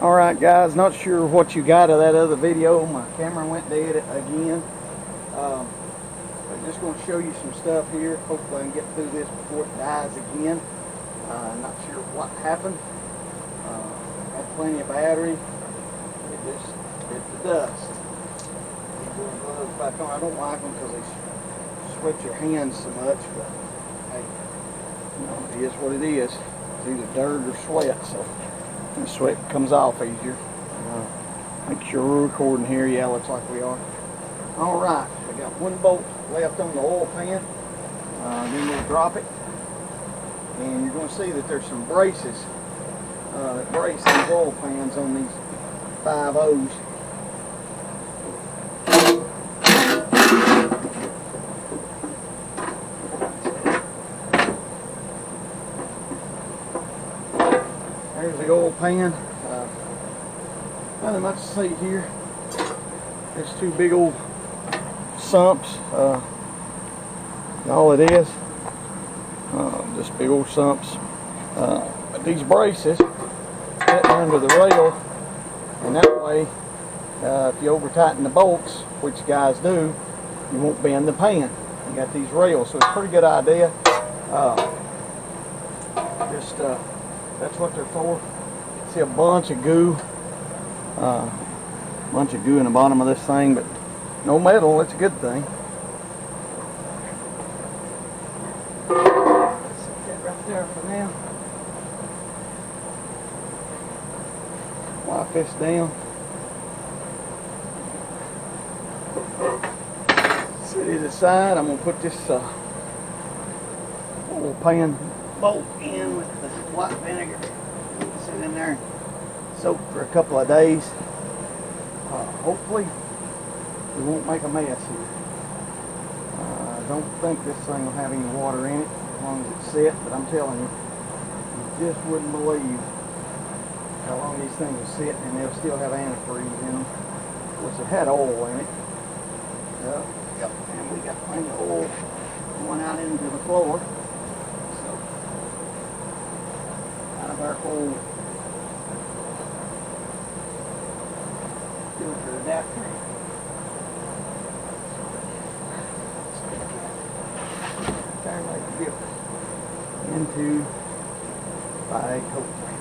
Alright guys, not sure what you got of that other video. My camera went dead again. I'm just going to show you some stuff here. Hopefully I can get through this before it dies again. Not sure what happened. Had plenty of battery. It just hit the dust. Put the gloves back on. I don't like them because they sweat your hands so much, but hey, you know, it is what it is. It's either dirt or sweat, so the sweat comes off easier. Make sure we're recording here. Yeah, looks like we are. Alright, we got one bolt left on the oil pan. Then we'll drop it. And you're going to see that there's some braces that brace these oil pans on these 5.0s. There's the oil pan. Nothing much to see here. There's two big old sumps. All it is. Just big old sumps. But these braces fit under the rail, and that way, if you over tighten the bolts, which guys do, you won't bend the pan. You got these rails, so it's a pretty good idea. That's what they're for. See a bunch of goo. In the bottom of this thing, but no metal. It's a good thing. Let's set that right there for now. Wipe this down. Set it aside. I'm going to put this oil pan bolt in with the white vinegar. Sit in there and soak for a couple of days. Hopefully we won't make a mess here. I don't think this thing will have any water in it as long as it's set, but I'm telling you, you just wouldn't believe how long these things will sit, and they'll still have antifreeze in them. Of course, it had oil in it. Yep, and we got plenty of oil going out into the floor. So, out of our old filter adapter. Turn like a dip into bag, hopefully.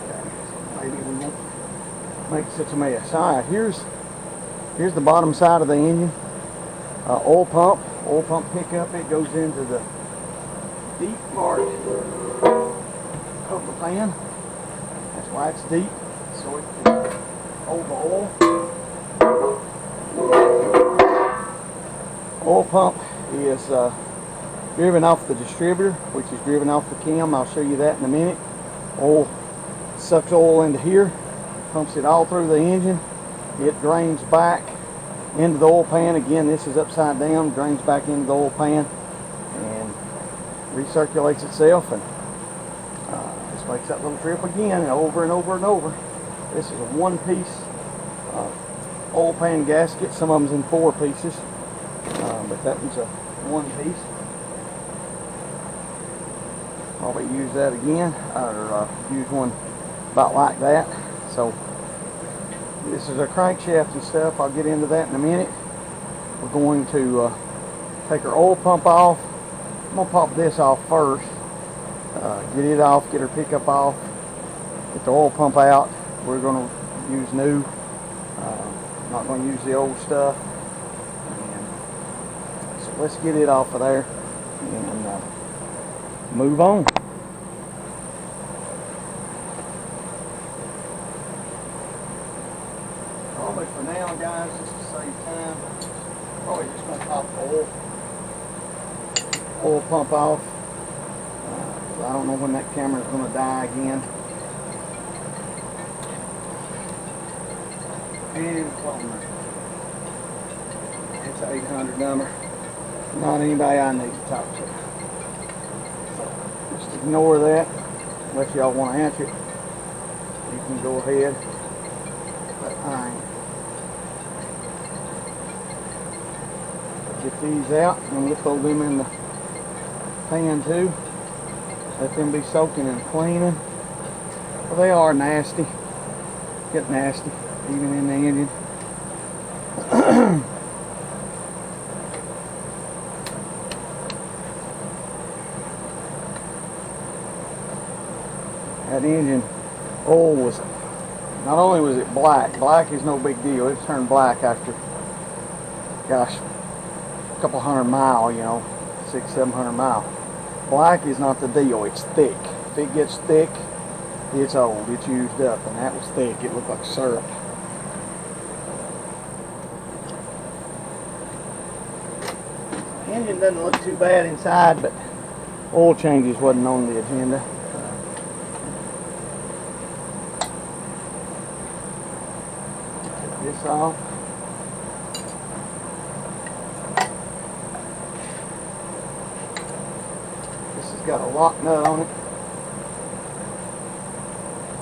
Okay, so maybe we won't make such a mess. Alright, here's the bottom side of the engine. Oil pump pickup. It goes into the deep part of the pan. That's why it's deep, so it can hold the oil. Oil pump is driven off the distributor, which is driven off the cam. I'll show you that in a minute. Oil sucks oil into here, pumps it all through the engine. It drains back into the oil pan. Again, this is upside down, drains back into the oil pan and recirculates itself, and just makes that little trip again, over and over and over. This is a one-piece oil pan gasket. Some of them's in 4 pieces, but that one's a 1 piece. Probably use that again, or use one about like that. So this is our crankshaft and stuff. I'll get into that in a minute. We're going to take our oil pump off. I'm going to pop this off first. Get it off, get our pickup off, get the oil pump out. We're going to use new. Not going to use the old stuff. And so let's get it off of there and move on. Probably for now, guys, just to save time, probably just going to pop the oil pump off. I don't know when that camera is going to die again. And phone number. It's an 800 number. Not anybody I need to talk to. So just ignore that. Unless y'all want to answer it, you can go ahead. But I ain't. Get these out, and we'll throw them in the pan too. Let them be soaking and cleaning. Well, they are nasty. Get nasty, even in the engine. That engine oil was, not only was it black, black is no big deal, it turned black after, gosh, a couple hundred mile, you know, 600-700 mile. Black is not the deal, it's thick. If it gets thick, it's old, it's used up, and that was thick, it looked like syrup. The engine doesn't look too bad inside, but oil changes wasn't on the agenda. This off. This has got a lock nut on it,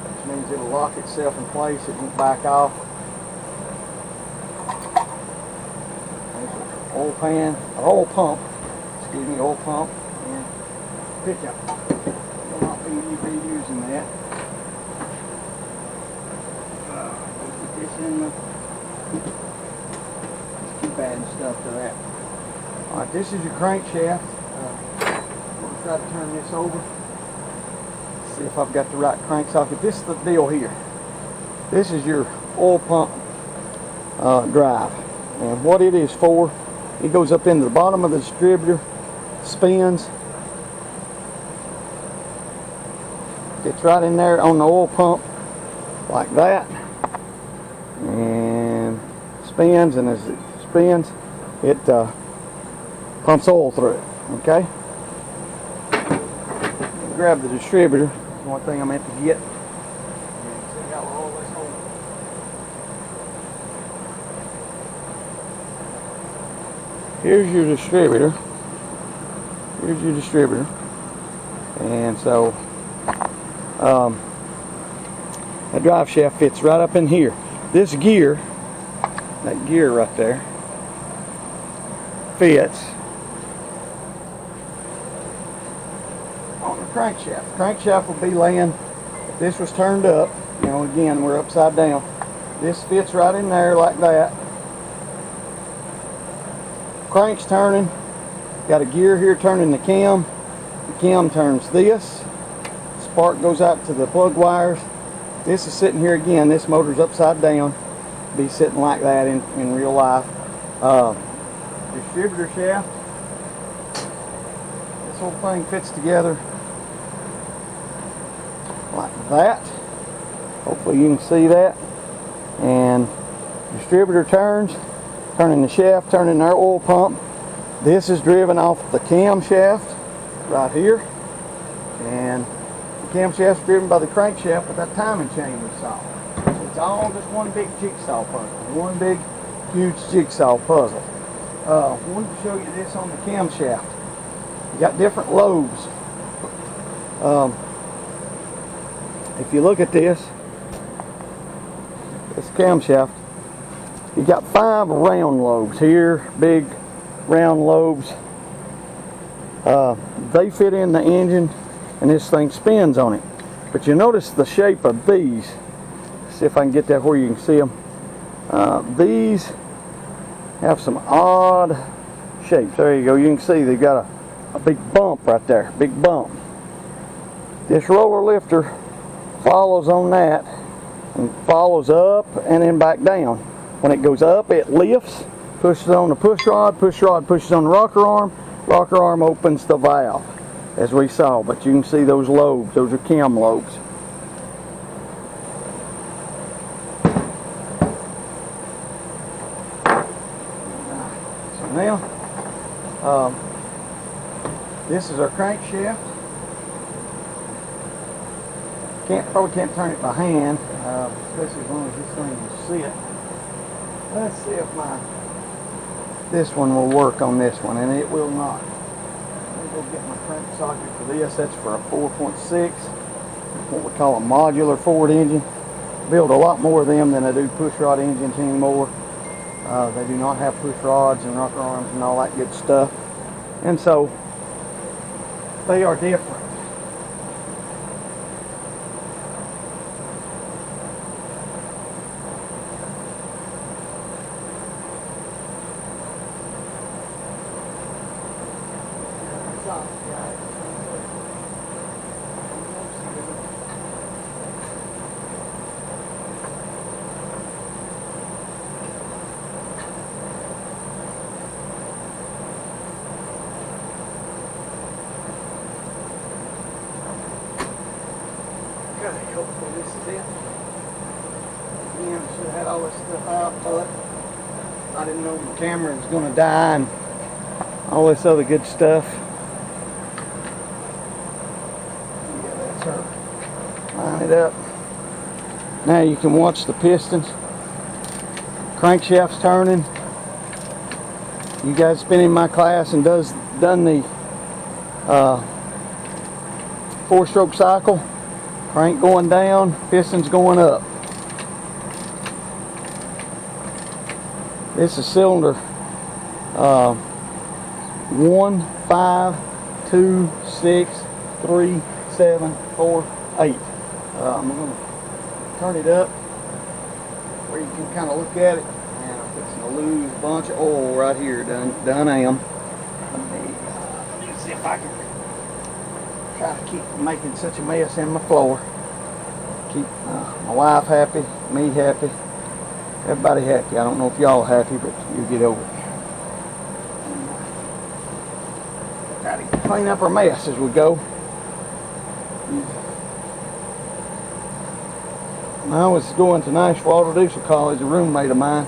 which means it'll lock itself in place, it won't back off. There's an oil pan, or oil pump, excuse me, oil pump, and pickup. Will not be using that. Put this in the, let's keep adding stuff to that. Alright, this is your crankshaft. We'll try to turn this over. See if I've got the right crank socket. This is the deal here. This is your oil pump drive. And what it is for, it goes up into the bottom of the distributor, spins, gets right in there on the oil pump like that, and spins, and as it spins, it pumps oil through it. Okay? Grab the distributor. One thing I meant to get. See how all this holds. Here's your distributor. Here's your distributor. And so that drive shaft fits right up in here. This gear, that gear right there, fits on the crankshaft. The crankshaft will be laying, if this was turned up, you know, again, we're upside down. This fits right in there like that. Crank's turning. Got a gear here turning the cam. The cam turns this. Spark goes out to the plug wires. This is sitting here again. This motor's upside down. Be sitting like that in real life. Distributor shaft. This whole thing fits together like that. Hopefully you can see that. And distributor turns, turning the shaft, turning our oil pump. This is driven off the camshaft right here, and the camshaft is driven by the crankshaft with that timing chain we saw. It's all just one big jigsaw puzzle, one big huge jigsaw puzzle. I wanted to show you this on the camshaft. You got different lobes. If you look at this camshaft, you got 5 round lobes here, big round lobes. They fit in the engine, and this thing spins on it. But you notice the shape of these. See if I can get that where you can see them. These have some odd shapes. There you go. You can see they've got a big bump right there. Big bump. This roller lifter follows on that and follows up and then back down. When it goes up, it lifts, pushes on the push rod pushes on the rocker arm opens the valve, as we saw. But you can see those lobes, those are cam lobes. So now, this is our crankshaft. Probably can't turn it by hand, especially as long as this thing will sit. Let's see if this one will work on this one, and it will not. Let me go get my crank socket for this. That's for a 4.6, what we call a modular Ford engine. Build a lot more of them than I do push rod engines anymore. They do not have push rods and rocker arms and all that good stuff, and so they are different. Okay, hopefully this is it. Again, I should have had all this stuff out, but I didn't know the camera was going to die and all this other good stuff. Yeah, that's her. Line it up. Now you can watch the pistons. Crankshaft's turning. You guys been in my class and done the 4-stroke cycle. Crank going down, pistons going up. This is cylinder 1, 5, 2, 6, 3, 7, 4, 8. I'm going to turn it up where you can kind of look at it. And I'm fixing to lose a bunch of oil right here. Done am. Let me see if I can try to keep from making such a mess in my floor. Keep my wife happy, me happy, everybody happy. I don't know if y'all happy, but you get over it. Try to clean up our mess as we go. When I was going to Nashville Auto Diesel College, a roommate of mine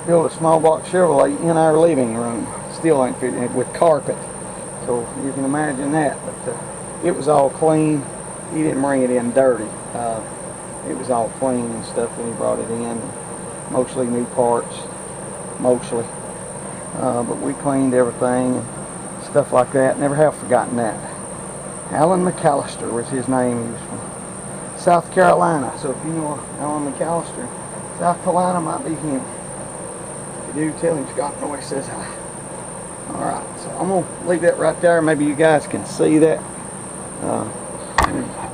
built a small block Chevrolet in our living room. Still ain't fitting it with carpet, so you can imagine that. But it was all clean. He didn't bring it in dirty. It was all clean and stuff when he brought it in. Mostly new parts, mostly. But we cleaned everything and stuff like that. Never have forgotten that. Alan McAllister was his name. He was from South Carolina. So if you know Alan McAllister, South Carolina might be him. If you do, tell him Scott Noy says hi. Alright, so I'm going to leave that right there. Maybe you guys can see that.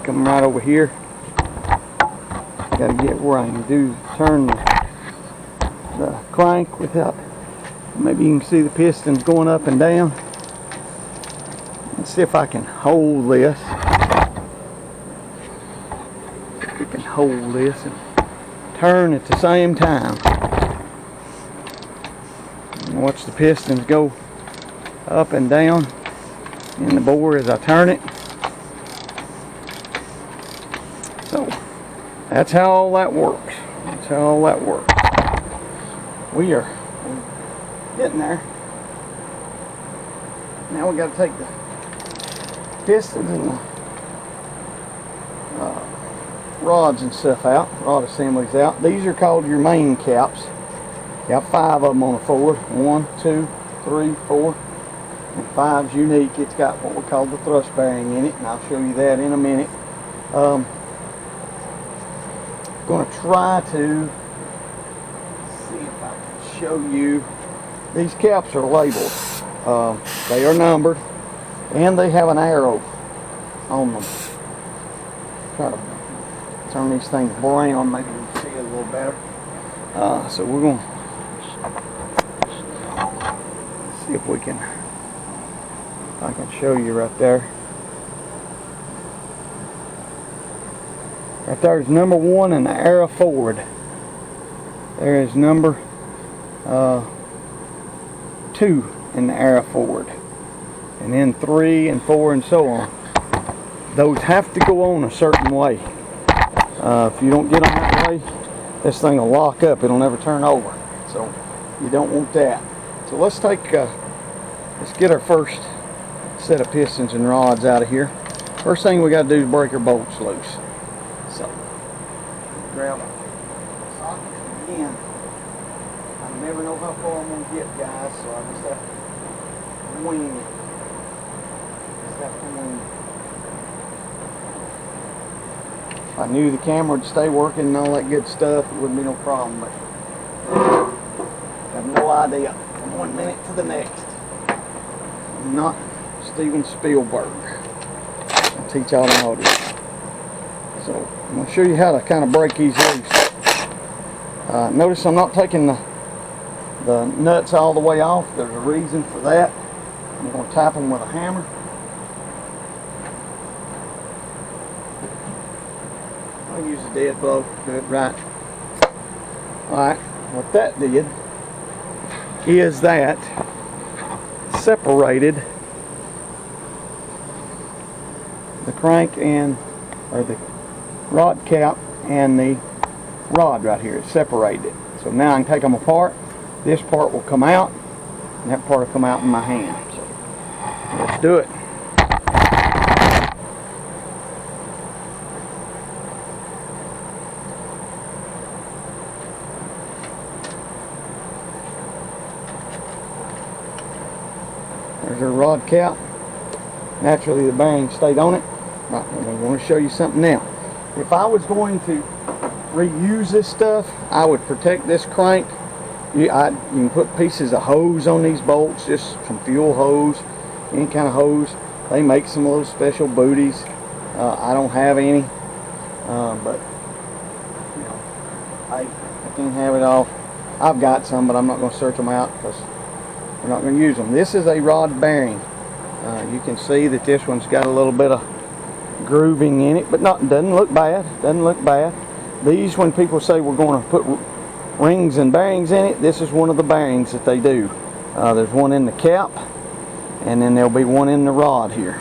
Come right over here. Got to get where I can turn the crank without. Maybe you can see the pistons going up and down. Let's see if I can hold this. See if we can hold this and turn at the same time. And watch the pistons go up and down in the bore as I turn it. So that's how all that works. That's how all that works. We are getting there. Now we got to take the pistons and the rods and stuff out, rod assemblies out. These are called your main caps. You got 5 of them on a Ford. 1, 2, 3, 4, and 5's unique. It's got what we call the thrust bearing in it, and I'll show you that in a minute. Going to try to see if I can show you. These caps are labeled. They are numbered, and they have an arrow on them. Try to turn these things brown, maybe you can see it a little better. So we're going to see if we can. I can show you right there. Right there is number 1 and the arrow forward. There is number 2 in the arrow forward. And then 3 and 4 and so on. Those have to go on a certain way. If you don't get them that way, this thing will lock up. It'll never turn over. So you don't want that. So let's get our first set of pistons and rods out of here. First thing we got to do is break our bolts loose. So grab a socket again. I never know how far I'm going to get, guys, so I just have to wing it. If I knew the camera would stay working and all that good stuff, it wouldn't be no problem, but I have no idea from one minute to the next. I'm not Steven Spielberg. I'll teach automotive. So I'm going to show you how to kind of break these loose. Notice I'm not taking the nuts all the way off. There's a reason for that. I'm going to tap them with a hammer. I'll use a dead blow to do it right. Alright, what that did is that separated the crank and, or the rod cap and the rod right here. It's separated. So now I can take them apart. This part will come out, and that part will come out in my hand. So let's do it. There's our rod cap. Naturally the bearing stayed on it. Right, I want to show you something now. If I was going to reuse this stuff, I would protect this crank. You can put pieces of hose on these bolts, just some fuel hose, any kind of hose. They make some little special booties. I don't have any, but you know, I can't have it all. I've got some, but I'm not going to search them out because we're not going to use them. This is a rod bearing. You can see that this one's got a little bit of grooving in it, but doesn't look bad. Doesn't look bad. These, when people say we're going to put rings and bearings in it, this is one of the bearings that they do. There's one in the cap, and then there'll be one in the rod here.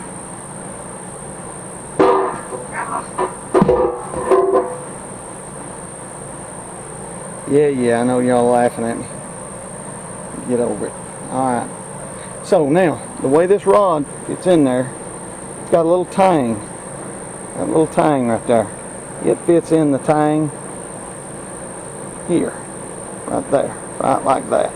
Yeah, I know y'all laughing at me. Get over it. Alright. So now, the way this rod gets in there, it's got a little tang. That little tang right there. It fits in the tang here. Right there. Right like that.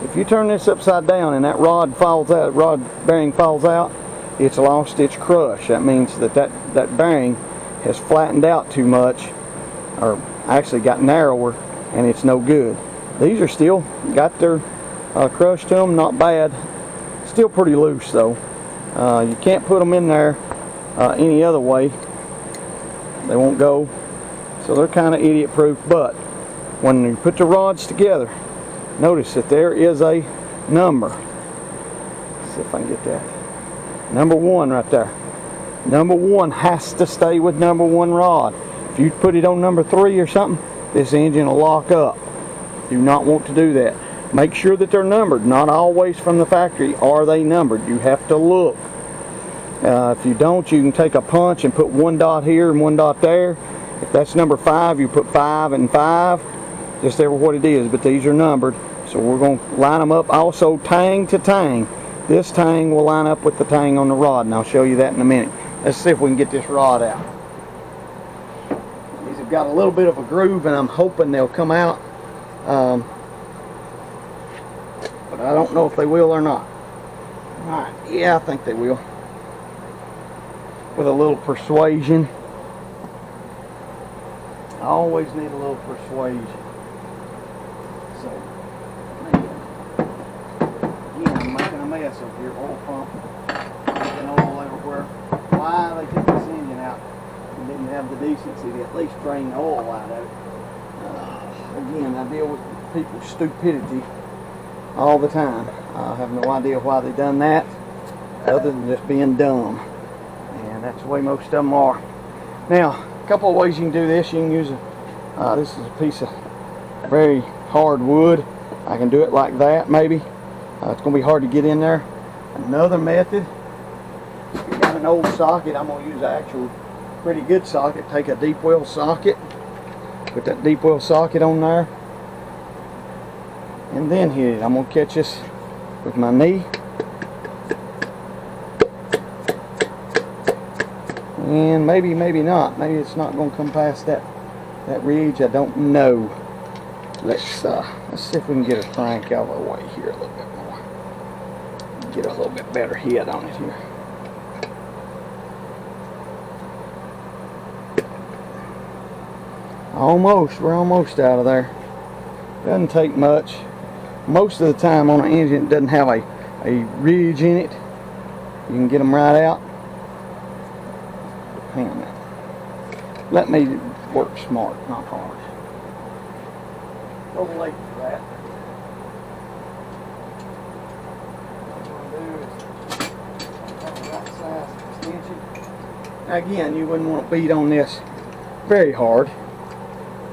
If you turn this upside down and that rod falls out, rod bearing falls out, it's lost its crush. That means that bearing has flattened out too much, or actually got narrower, and it's no good. These are still got their crush to them, not bad. Still pretty loose though. You can't put them in there any other way. They won't go. So they're kind of idiot proof, but when you put the rods together, notice that there is a number. Let's see if I can get that. Number 1 right there. Number 1 has to stay with number 1 rod. If you put it on number 3 or something, this engine will lock up. Do not want to do that. Make sure that they're numbered. Not always from the factory are they numbered. You have to look. If you don't, you can take a punch and put 1 dot here and 1 dot there. If that's number 5, you put 5 and 5. Just ever what it is, but these are numbered. So we're going to line them up also tang to tang. This tang will line up with the tang on the rod, and I'll show you that in a minute. Let's see if we can get this rod out. These have got a little bit of a groove, and I'm hoping they'll come out. But I don't know if they will or not. Alright, yeah, I think they will. With a little persuasion. I always need a little persuasion. So, again, I'm making a mess over here. Oil pump, making oil everywhere. Why they took this engine out and didn't have the decency to at least drain the oil out of it. Again, I deal with people's stupidity all the time. I have no idea why they done that, other than just being dumb. And that's the way most of them are. Now, a couple of ways you can do this. You can use this is a piece of very hard wood. I can do it like that, maybe. It's going to be hard to get in there. Another method, if you got an old socket, I'm going to use an actual pretty good socket. Take a deep well socket, put that deep well socket on there, and then hit it. I'm going to catch this with my knee. And maybe not. Maybe it's not going to come past that ridge. I don't know. Let's see if we can get a crank out of the way here a little bit more. Get a little bit better head on it here. Almost. We're almost out of there. Doesn't take much. Most of the time on an engine it doesn't have a ridge in it. You can get them right out. Hang on a minute. Let me work smart, not hard. A little late for that. What I'm going to do is have the right size extension. Now again, you wouldn't want to beat on this very hard.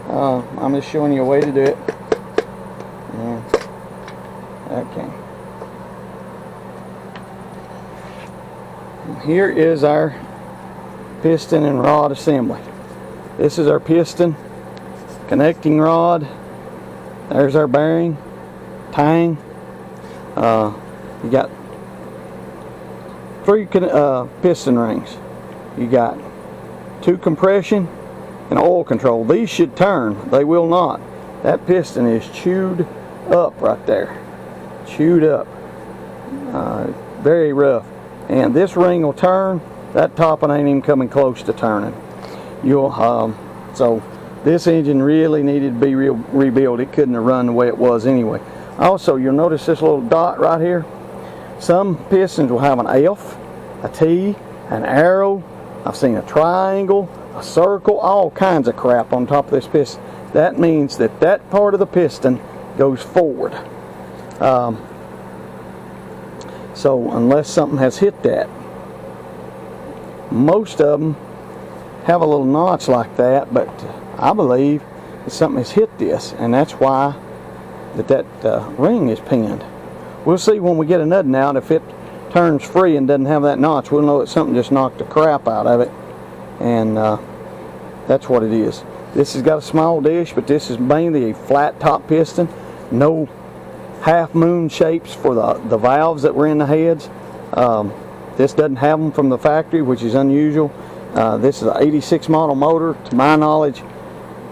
I'm just showing you a way to do it. Okay. And here is our piston and rod assembly. This is our piston connecting rod. There's our bearing, tang. You got 3 piston rings. You got 2 compression and oil control. These should turn. They will not. That piston is chewed up right there. Chewed up. Very rough. And this ring will turn. That top one ain't even coming close to turning. So this engine really needed to be rebuilt. It couldn't have run the way it was anyway. Also, you'll notice this little dot right here. Some pistons will have an F, a T, an arrow. I've seen a triangle, a circle, all kinds of crap on top of this piston. That means that that part of the piston goes forward. So unless something has hit that, most of them have a little notch like that, but I believe that something has hit this, and that's why that ring is pinned. We'll see when we get a nutting out. If it turns free and doesn't have that notch, we'll know that something just knocked the crap out of it, and that's what it is. This has got a small dish, but this is mainly a flat top piston. No half moon shapes for the valves that were in the heads. This doesn't have them from the factory, which is unusual. This is an 86 model motor. To my knowledge,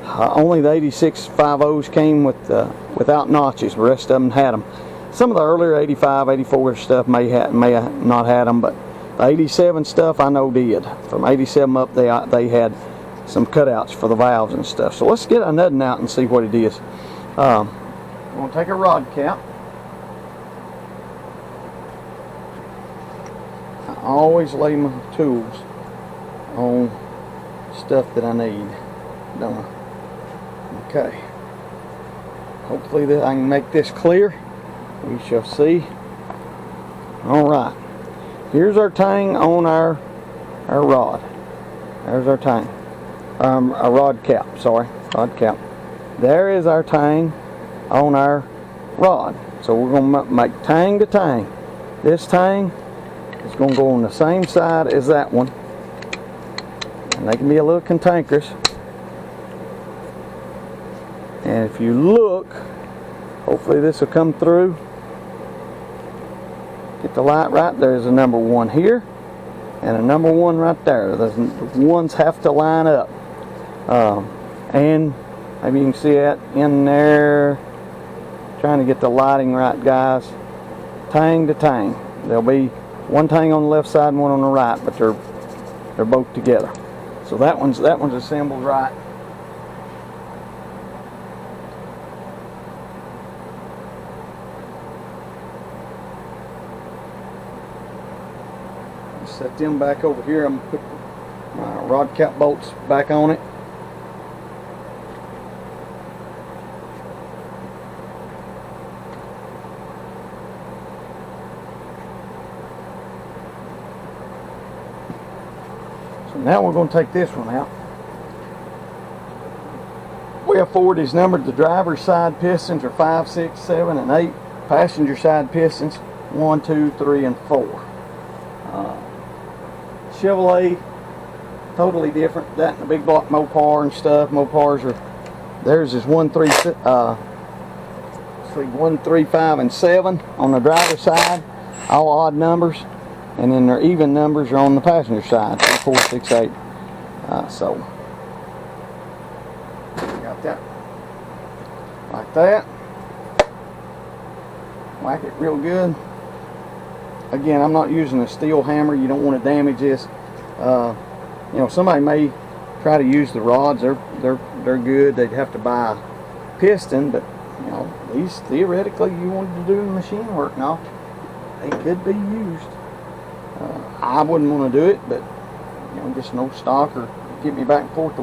only the 86 50s came without notches. The rest of them had them. Some of the earlier 85, 84 stuff may have not had them, but the 87 stuff I know did. From 87 up, they had some cutouts for the valves and stuff. So let's get a nutting out and see what it is. We're going to take a rod cap. I always lay my tools on stuff that I need, don't I? Okay. Hopefully that I can make this clear. We shall see. Alright. Here's our tang on our rod. There's our tang. A rod cap, sorry. Rod cap. There is our tang on our rod. So we're going to make tang to tang. This tang is going to go on the same side as that one. And they can be a little cantankerous. And if you look, hopefully this will come through. Get the light right. There's a number 1 here and a number 1 right there. The ones have to line up. And maybe you can see that in there. Trying to get the lighting right, guys. Tang to tang. There'll be 1 tang on the left side and 1 on the right, but they're both together. So that one's assembled right. Set them back over here. I'm going to put my rod cap bolts back on it. So now we're going to take this one out. Wheel forward is numbered. The driver's side pistons are 5, 6, 7, and 8. Passenger side pistons 1, 2, 3, and 4. Chevrolet, totally different. That and the big block Mopar and stuff. Mopars are, theirs is 1, 3, 5, and 7 on the driver's side, all odd numbers, and then their even numbers are on the passenger side, 3, 4, 6, 8. So got that like that. Whack it real good. Again, I'm not using a steel hammer. You don't want to damage this. You know, somebody may try to use the rods. They're good. They'd have to buy a piston, but you know, these theoretically you wanted to do machine work now. They could be used. I wouldn't want to do it, but you know, just no stock or get me back and forth to